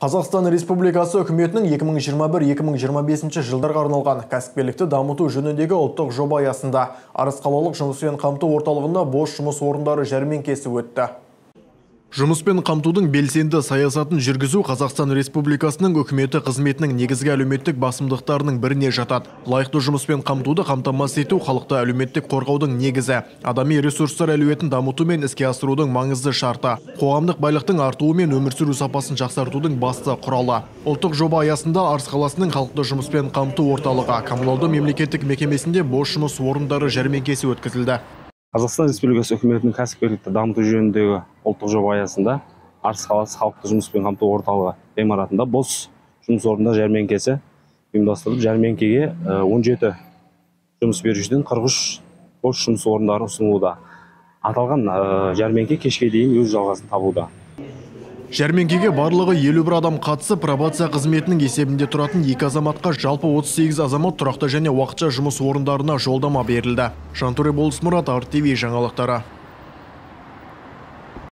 Қазақстан Республикасы үкіметінің 2021-2025 жылдарға арналған кәсіпкерлікті дамыту жөніндегі ұлттық жоба аясында Арыс қалалық жұмыспен қамту орталығында бос жұмыс орындары жәрмеңкесі өтті. Жұмыспен қамтудың белсенді саясатын жүргізу Қазақстан Республикасының үкіметі қызметінің негізгі әлеуметтік басымдықтарының біріне жатады. Лайықты жұмыспен қамтуды қамтамасыз ету халықты әлеуметтік қорғаудың негізі, адами ресурстар әлеуетін дамыту мен іске асырудың маңызды шарты, қоғамдық байлықтың артуы мен өмір сүру сапасын жақсартудың басты құралы. Ұлттық жоба аясында Арыс қаласының халықты жұмыспен қамту орталығы коммуналды мемлекеттік мекемесінде бос жұмыс орындары жәрмеңкесі өткізілді. Қазақстан Республикасы үкіметінің кәсіпкерлікті дамыту жөніндегі ұлттық жоба аясында Арыс қаласы халықты жұмыспен қамту орталығы ғимаратында бос жұмыс орындар жәрмеңкесі ұйымдастырылып, жәрмеңкеге 17 жұмыс берушіден 43 бос жұмыс орындары ұсынылуда. Аталған жәрмеңке кешке дейін өз жалғасын табуда. Жәрмеңкеге барлығы 51 адам қатысып, пробация қызметінің есебінде тұратын 2 азаматқа жалпы 38 азамат тұрақты және уақытша жұмыс орындарына жолдама берілді. Жантөре Болысмұрат, RTV жаңалықтары.